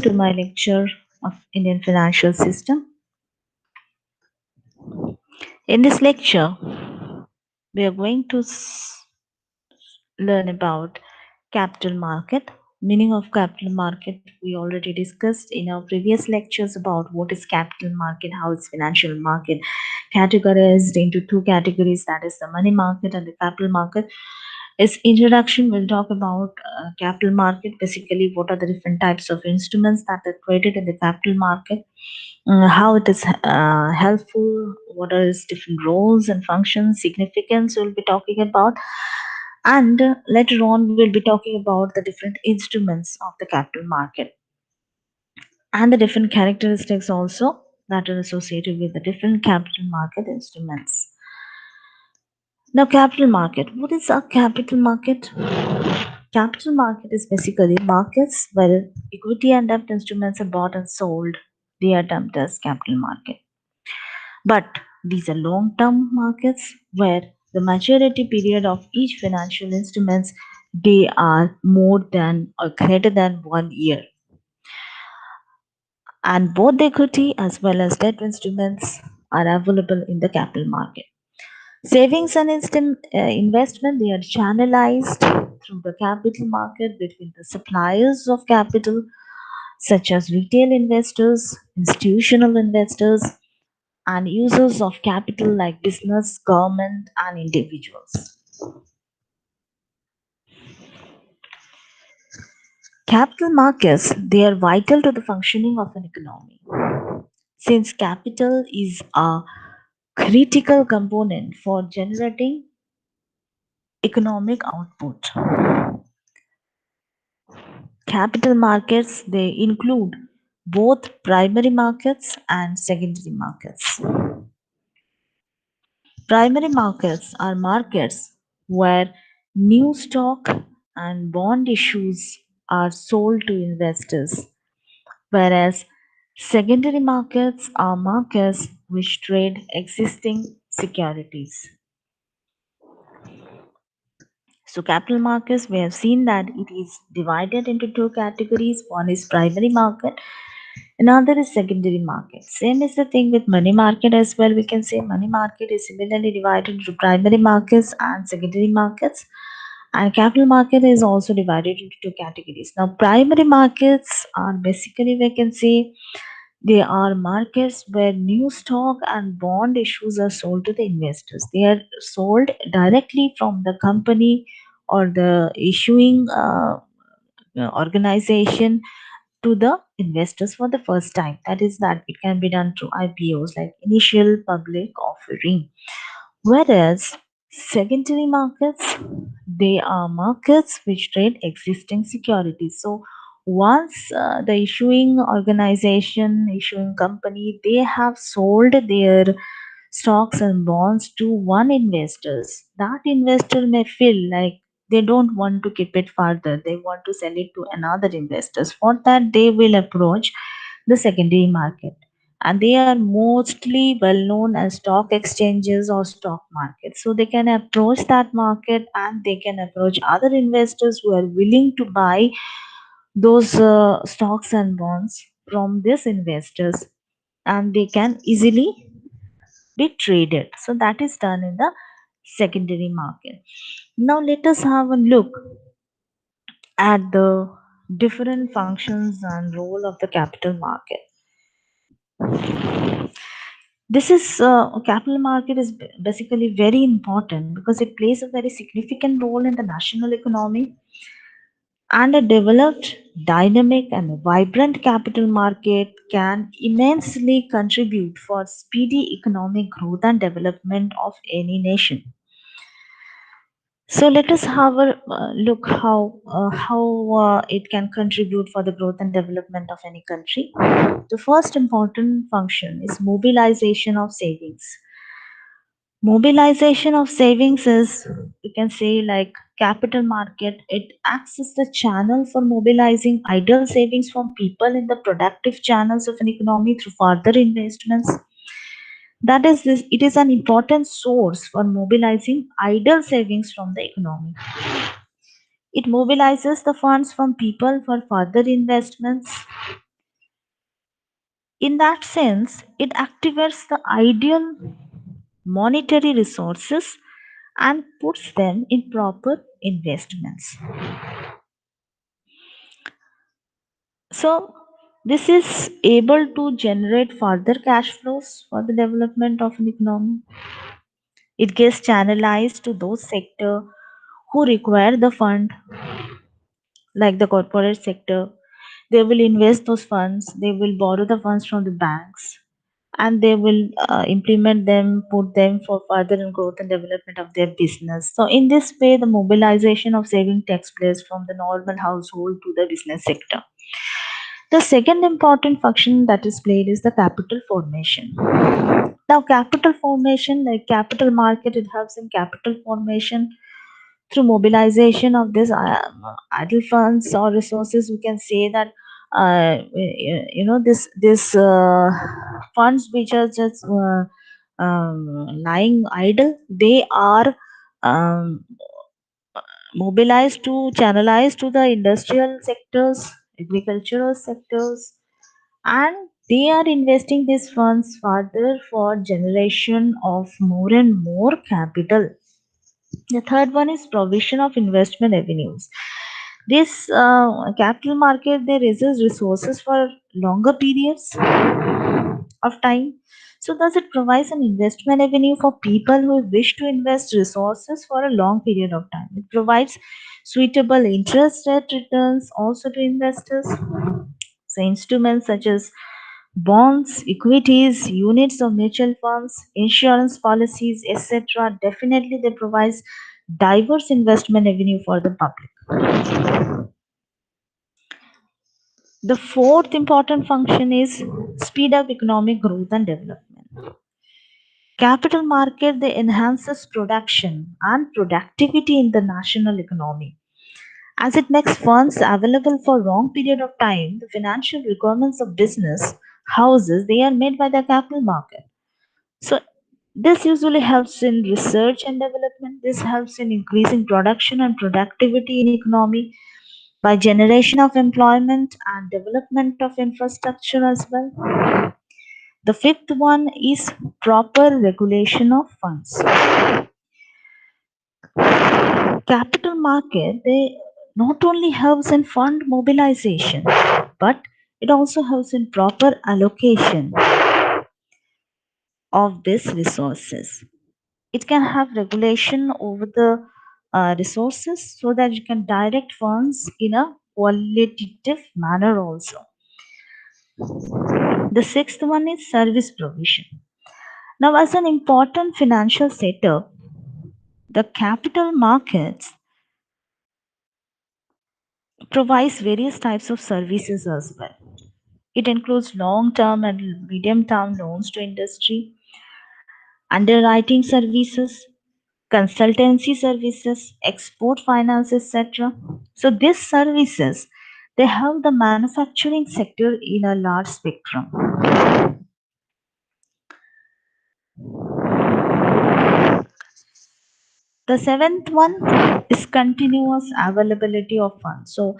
to my lecture of Indian financial system. In this lecture, we are going to learn about capital market. Meaning of capital market we already discussed in our previous lectures about what is capital market, how is financial market categorized into two categories, that is the money market and the capital market. As introduction, we'll talk about capital market, basically what are the different types of instruments that are traded in the capital market, how it is helpful, what are its different roles and functions, significance we'll be talking about, and later on we'll be talking about the different instruments of the capital market and the different characteristics also that are associated with the different capital market instruments. Now, capital market. What is a capital market? Capital market is basically markets where equity and debt instruments are bought and sold. They are termed as capital market. But these are long-term markets where the maturity period of each financial instruments they are more than or greater than 1 year, and both the equity as well as debt instruments are available in the capital market. Savings and investment they are channelized through the capital market between the suppliers of capital such as retail investors, institutional investors, and users of capital like business, government, and individuals. Capital markets they are vital to the functioning of an economy. Since capital is a critical component for generating economic output. Capital markets they include both primary markets and secondary markets. Primary markets are markets where new stock and bond issues are sold to investors, whereas secondary markets are markets which trade existing securities. So, capital markets, we have seen that it is divided into two categories. One is primary market, another is secondary market. Same is the thing with money market as well. We can say money market is similarly divided into primary markets and secondary markets. And capital market is also divided into two categories. Now, primary markets are basically, we can say, they are markets where new stock and bond issues are sold to the investors. They are sold directly from the company or the issuing organization to the investors for the first time. That is, that it can be done through IPOs, like initial public offering. Whereas secondary markets, they are markets which trade existing securities. So once the issuing organization, issuing company, they have sold their stocks and bonds to one investors, that investor may feel like they don't want to keep it further. They want to sell it to another investors. For that, they will approach the secondary market, and they are mostly well known as stock exchanges or stock markets. So they can approach that market and they can approach other investors who are willing to buy those stocks and bonds from these investors, and they can easily be traded. So that is done in the secondary market. Now let us have a look at the different functions and role of the capital market. This is capital market is basically very important because it plays a very significant role in the national economy, and a developed, dynamic, and vibrant capital market can immensely contribute for speedy economic growth and development of any nation. So let us have a look how it can contribute for the growth and development of any country. The first important function is mobilization of savings. Mobilization of savings is, you can say, like capital market. It acts as the channel for mobilizing idle savings from people in the productive channels of an economy through further investments. That is this. It is an important source for mobilizing idle savings from the economy. It mobilizes the funds from people for further investments, In that sense, it activates the ideal monetary resources and puts them in proper investments. So, this is able to generate further cash flows for the development of an economy. It gets channelized to those sectors who require the fund, like the corporate sector. They will invest those funds, they will borrow the funds from the banks, and they will implement them, put them for further and growth and development of their business. So, in this way, the mobilization of saving takes place from the normal household to the business sector. The second important function that is played is the capital formation. Now, capital formation, like capital market, it helps in capital formation through mobilization of this idle funds or resources. We can say that this funds which are just lying idle, they are um, mobilized to channelize to the industrial sectors, agricultural sectors, and they are investing these funds further for generation of more and more capital. The third one is provision of investment avenues. This capital market, they raises resources for longer periods of time. So thus it provides an investment avenue for people who wish to invest resources for a long period of time. It provides suitable interest rate returns also to investors. So instruments such as bonds, equities, units of mutual funds, insurance policies, etc. Definitely they provide diverse investment avenue for the public. The fourth important function is speed up economic growth and development. Capital market, they enhances production and productivity in the national economy. As it makes funds available for long period of time, the financial requirements of business houses, they are made by the capital market. So this usually helps in research and development. This helps in increasing production and productivity in economy by generation of employment and development of infrastructure as well. The fifth one is proper regulation of funds. Capital market, they not only helps in fund mobilization, but it also helps in proper allocation of these resources. It can have regulation over the resources so that you can direct funds in a qualitative manner also. The sixth one is service provision. Now, as an important financial setup, the capital markets provides various types of services as well. It includes long term and medium term loans to industry, underwriting services, consultancy services, export finance, etc. So these services, they help the manufacturing sector in a large spectrum. The seventh one is continuous availability of funds. So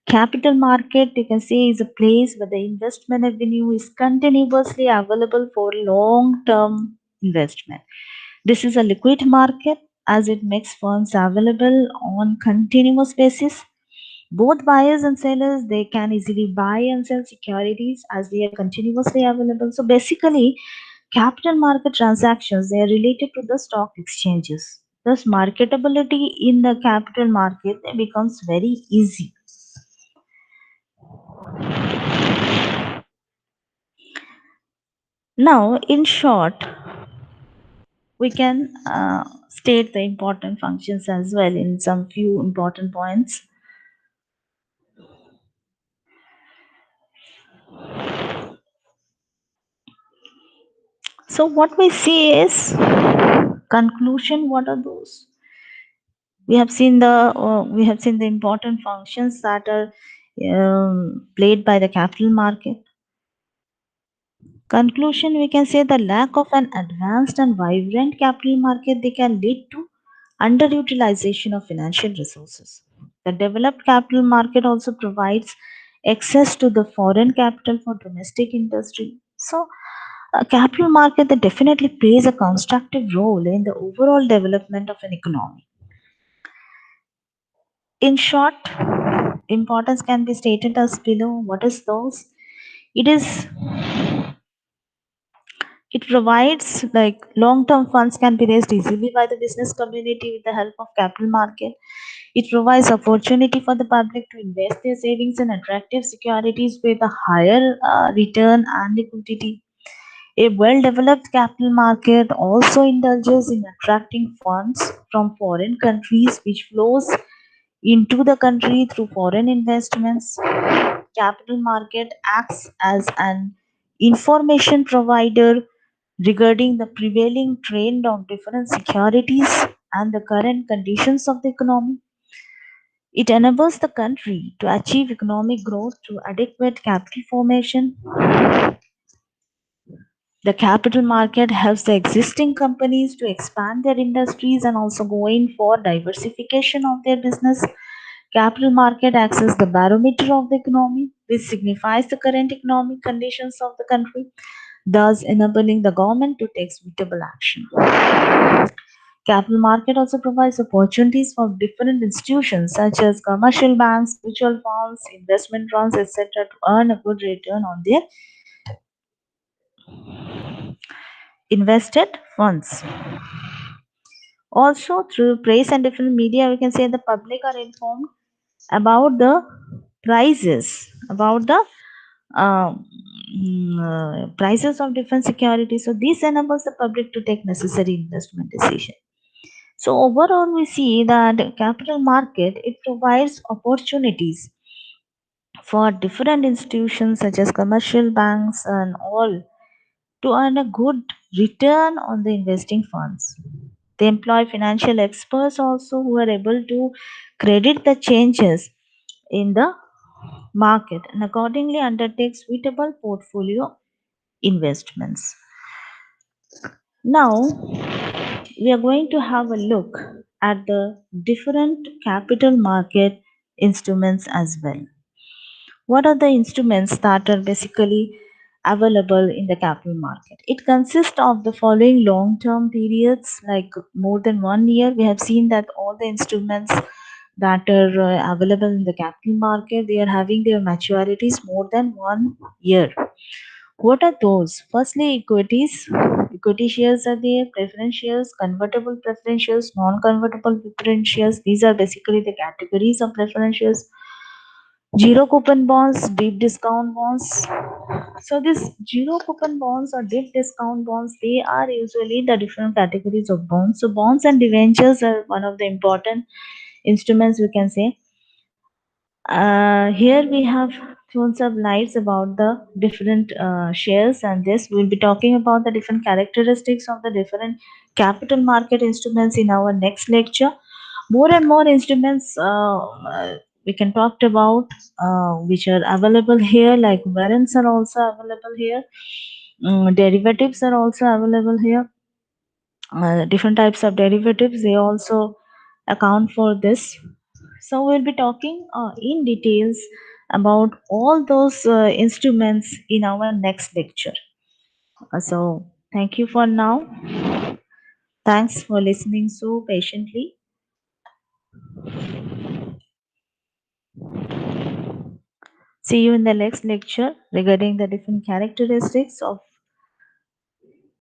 capital market, you can say, is a place where the investment avenue is continuously available for long term investment. This is a liquid market as it makes funds available on continuous basis. Both buyers and sellers, they can easily buy and sell securities as they are continuously available. So basically, capital market transactions, they are related to the stock exchanges. Thus, marketability in the capital market, it becomes very easy. Now, in short, we can state the important functions as well in some few important points. So, what we see is conclusion. What are those? We have seen the important functions that are played by the capital market. Conclusion, we can say the lack of an advanced and vibrant capital market, they can lead to underutilization of financial resources. The developed capital market also provides access to the foreign capital for domestic industry. So, a capital market that definitely plays a constructive role in the overall development of an economy. In short, importance can be stated as below. What is those? It is it provides like long-term funds can be raised easily by the business community with the help of capital market. It provides opportunity for the public to invest their savings in attractive securities with a higher return and liquidity. A well developed capital market also indulges in attracting funds from foreign countries, which flows into the country through foreign investments. Capital market acts as an information provider regarding the prevailing trend of different securities and the current conditions of the economy. It enables the country to achieve economic growth through adequate capital formation. The capital market helps the existing companies to expand their industries and also going for diversification of their business. Capital market acts as the barometer of the economy, which signifies the current economic conditions of the country, thus enabling the government to take suitable action. Capital market also provides opportunities for different institutions such as commercial banks, mutual funds, investment funds, etc. to earn a good return on their invested funds. Also, through press and different media, we can say the public are informed about the prices, about the prices of different securities. So this enables the public to take necessary investment decision. So overall, we see that capital market it provides opportunities for different institutions such as commercial banks and all to earn a good return on the investing funds. They employ financial experts also who are able to credit the changes in the market and accordingly undertake suitable portfolio investments. Now, we are going to have a look at the different capital market instruments as well. What are the instruments that are basically available in the capital market? It consists of the following long term periods, like more than 1 year. We have seen that all the instruments that are available in the capital market they are having their maturities more than 1 year. What are those? Firstly, equities. Equity shares are there, preference shares, convertible preference shares, non-convertible preference shares. These are basically the categories of preference shares. Zero coupon bonds, deep discount bonds. So these zero coupon bonds or deep discount bonds, they are usually the different categories of bonds. So bonds and debentures are one of the important instruments we can say. Here we have thrown some lights about the different shares, and this we'll be talking about the different characteristics of the different capital market instruments in our next lecture. More and more instruments we can talk about which are available here, like warrants are also available here. Derivatives are also available here. Different types of derivatives they also account for this. So we'll be talking in details about all those instruments in our next lecture. So thank you for now. Thanks for listening so patiently. See you in the next lecture regarding the different characteristics of